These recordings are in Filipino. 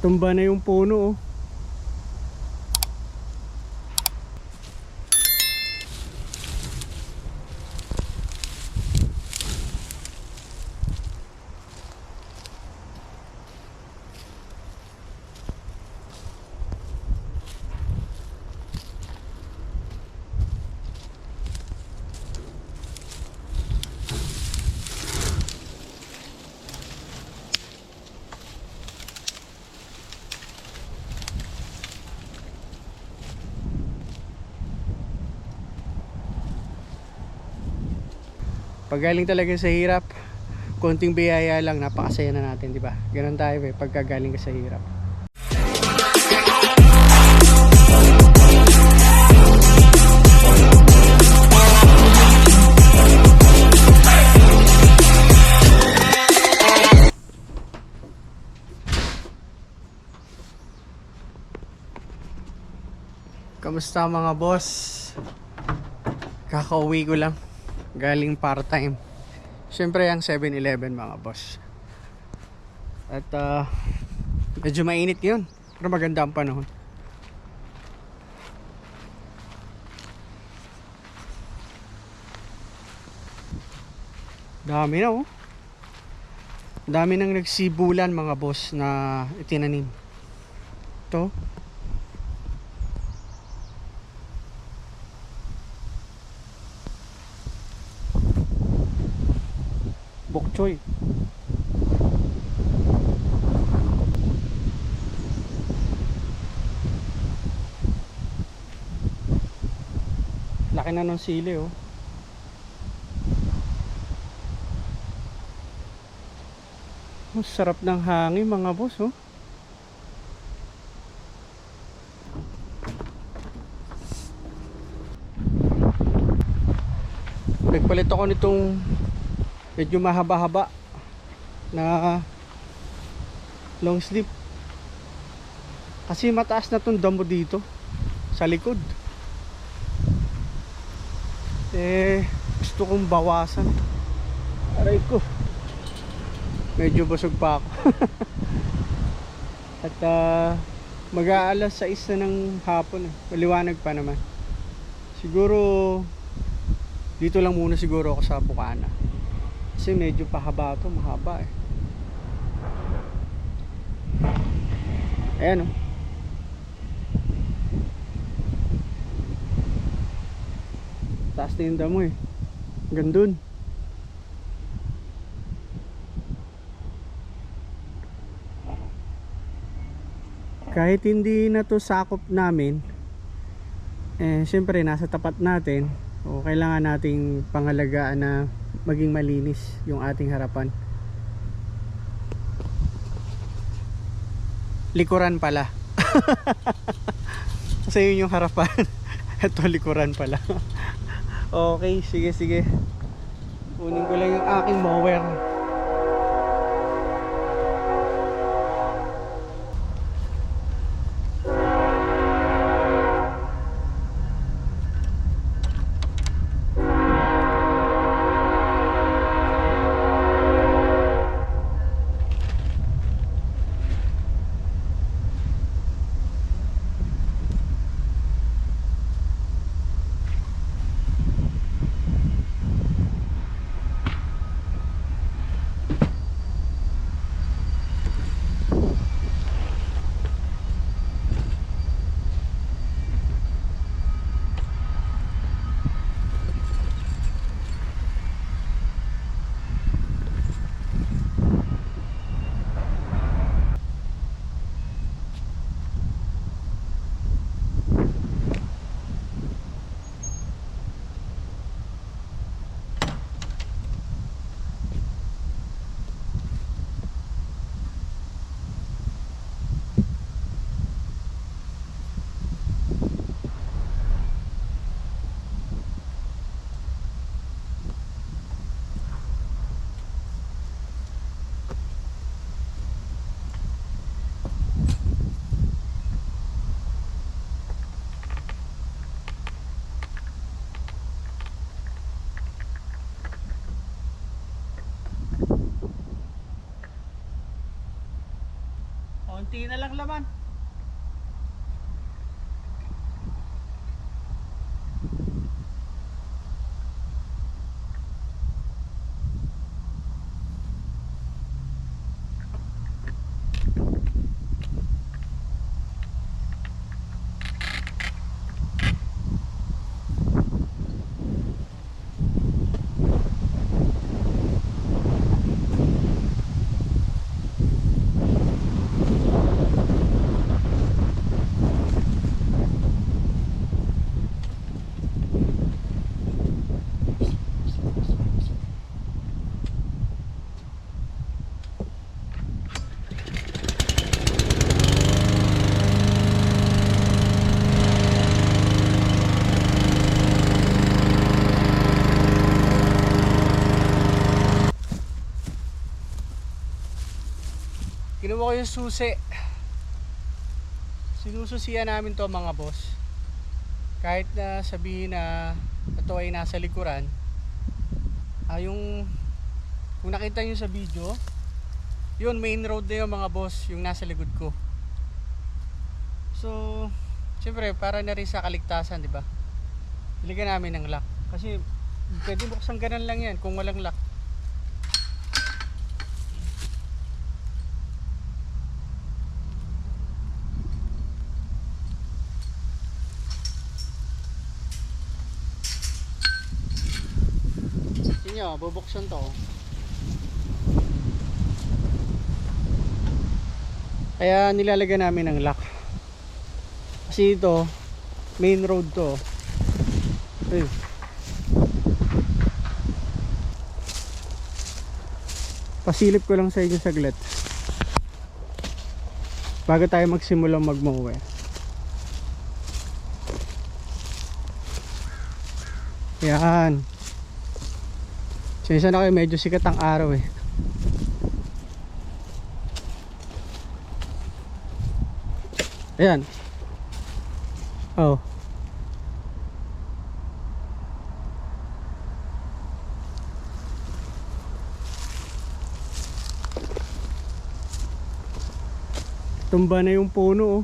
Tumba na yung puno oh. Paggaling talaga sa hirap, konting biyaya lang, napakasaya na natin, di ba? Ganun tayo eh, pagkagaling ka sa hirap. Kamusta mga boss? Kakauwi ko lang. Galing part-time. Siyempre ang 7-Eleven mga boss. At medyo mainit yun. Pero maganda ang panahon. Dami na oh. Dami nang nagsibulan mga boss na itinanim. Ito. Bok choy. Laki na ng sili oh. Oh, sarap ng hangin mga boss oh. Nagpalit ako nitong medyo mahaba-haba na long sleeve kasi mataas na tong damo dito sa likod. Gusto kong bawasan. Aray ko, medyo busog pa ako. At mag-aalas 6 na ng hapon eh. Maliwanag pa naman. Siguro dito lang muna siguro ako sa Bukana kasi medyo pahaba to, mahaba eh. Ayan oh. Taas na yung damo eh. Gandun. Kahit hindi na to sakop namin, syempre nasa tapat natin, o kailangan nating pangalagaan na maging malinis yung ating harapan. Likuran pala. Kasi yun yung harapan. Ito likuran pala. Okay, sige. Kunin ko lang yung aking mower. Konti na lang laman. Kinuha ko yung susi. Sinususian namin to mga boss. Kahit na sabihin na ito ay nasa likuran, yung kung nakita nyo sa video, yun main road na yung mga boss, yung nasa likod ko. So syempre para na rin sa kaligtasan, di ba? Ilagyan namin ng lock kasi pwede buksan ganun lang yan kung walang lock. Nyo, bubuksan to. Kaya nilalagyan namin ng lock. Kasi ito, main road to. Ayun. Pasilip ko lang sa inyo saglit. Bago tayo magsimulang mag-mow. Yan. Sinisa na kayo, medyo sikat ang araw eh. Ayan. Oh. Tumba na yung puno oh.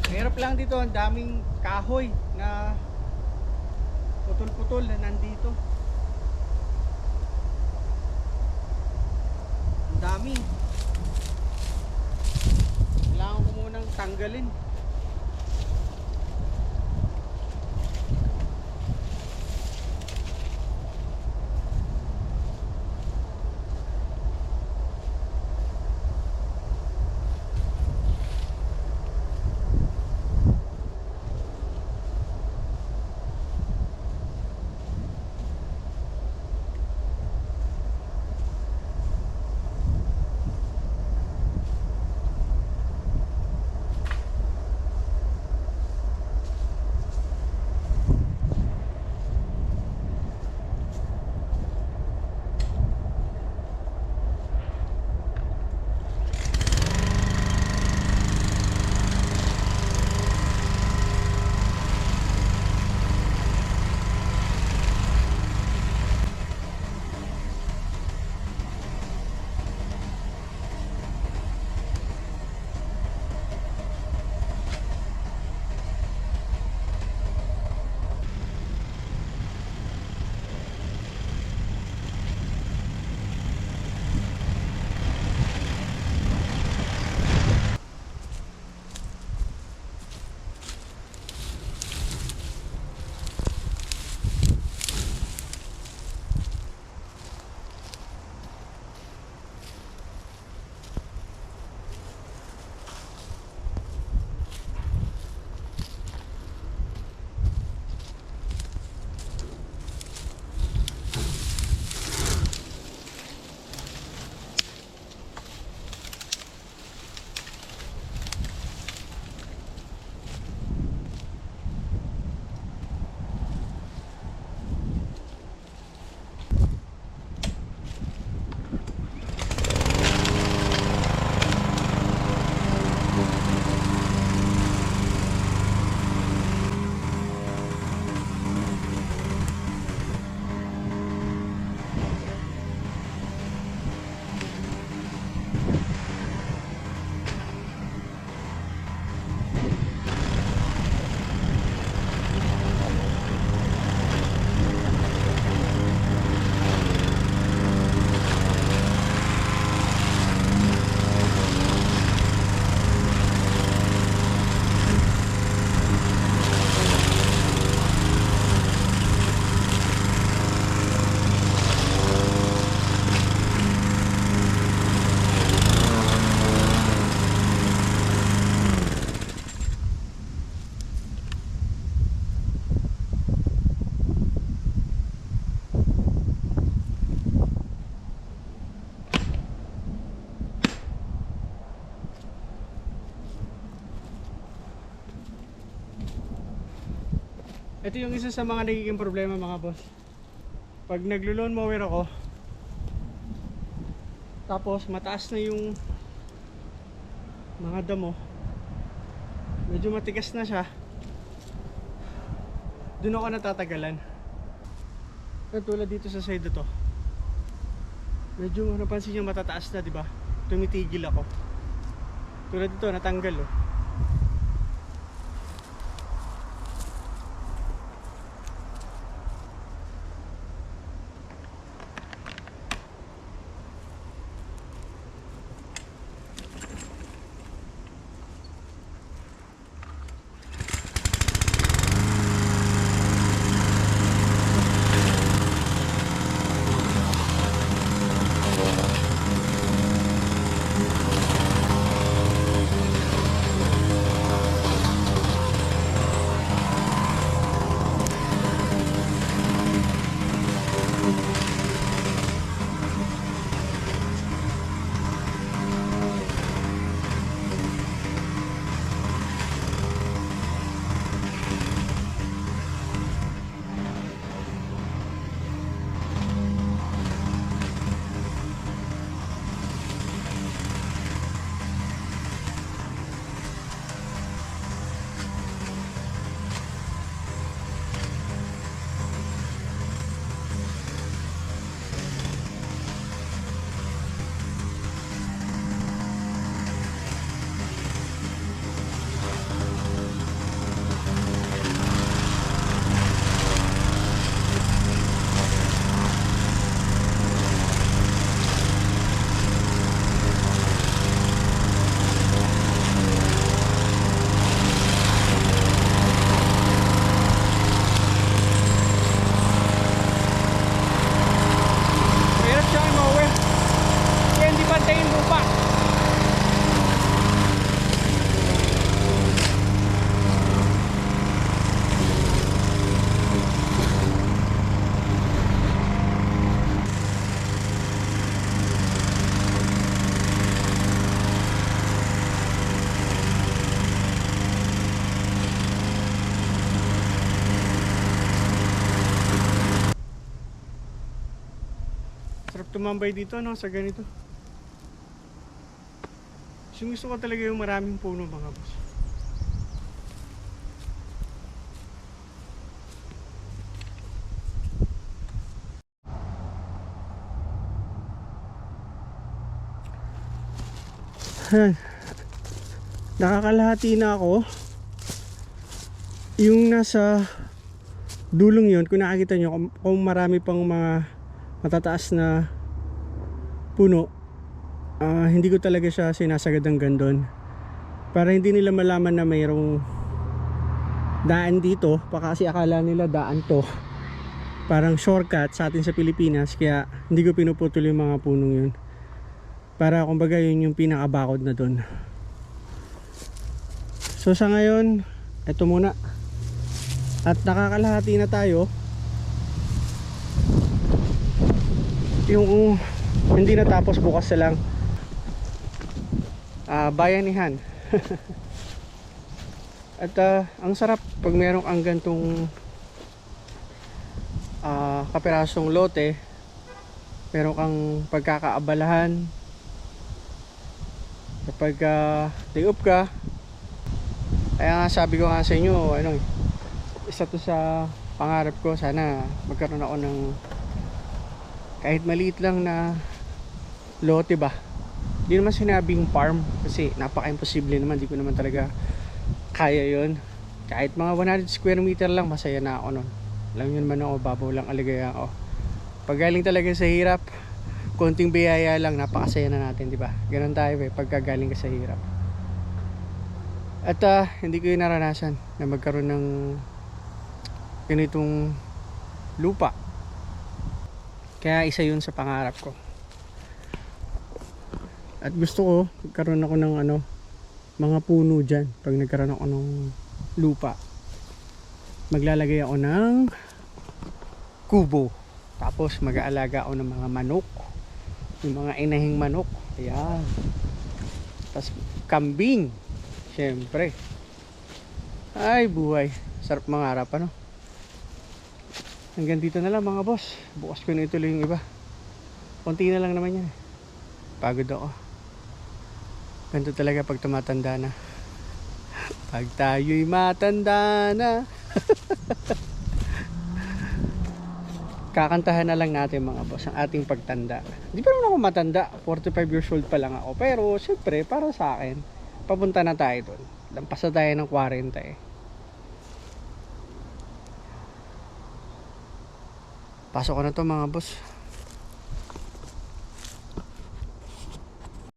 Hirap lang dito, ang daming kahoy na putol-putol na nandito. Ang dami. Kailangan ko munang tanggalin. Ito yung isa sa mga nagiging problema mga boss. Pag naglo-lawn mower ako, tapos mataas na yung mga damo, medyo matigas na siya, doon ako natatagalan. Tulad dito sa side to, medyo napansin niyo matataas na, di ba? Tumitigil ako. Tulad dito natanggal oh. Mahirap siyang i-mower kaya hindi pantay yung lupa. Sarap tumambay dito no, sa ganito. Gusto ko talaga yung maraming puno mga boss. Ayan. Nakakalahati na ako. Yung nasa dulong yon, kung nakikita nyo, kung marami pang mga matataas na puno, hindi ko talaga siya sinasagad hanggang doon para hindi nila malaman na mayroong daan dito. Kasi akala nila daan to, parang shortcut sa atin sa Pilipinas, kaya hindi ko pinuputol yung mga punong yun, para kumbaga yun yung pinakabakod na doon. So sa ngayon, eto muna, at nakakalahati na tayo. Yung hindi natapos, bukas na lang. Bayanihan. At ang sarap pag meron kang gantong kapirasong lote, meron kang pagkakaabalahan kapag day off ka. Kaya nga sabi ko nga sa inyo, isa to sa pangarap ko, sana magkaroon ako ng kahit maliit lang na lote ba. Hindi naman sinabing farm kasi napaka-imposible naman, di ko naman talaga kaya yon. Kahit mga 100 square meter lang, masaya na ako nun. Alam nyo naman ako, babaw lang aligaya ako. Pag galing talaga sa hirap, konting biyaya lang, napakasaya na natin, di ba? Ganun tayo pag galing ka sa hirap. At hindi ko yung naranasan na magkaroon ng ganitong lupa. Kaya isa yun sa pangarap ko. At gusto ko magkaroon ako ng mga puno dyan. Pag nagkaroon ako ng lupa, maglalagay ako ng kubo. Tapos mag-aalaga ako ng mga manok, yung mga inahing manok. Ayan. Tapos kambing, syempre. Ay buhay, sarap mangarap Hanggang dito na lang mga boss. Bukas ko na ituloy yung iba. Konti na lang naman yan. Pagod ako. Ganito talaga pag tumatanda na. Pag tayo'y matanda na. Kakantahan na lang natin mga boss ang ating pagtanda. Hindi pa naman ako matanda. 45 years old pa lang ako. Pero syempre para sa akin, papunta na tayo doon. Lampas na tayo ng 40 eh. Pasok ko na to mga boss.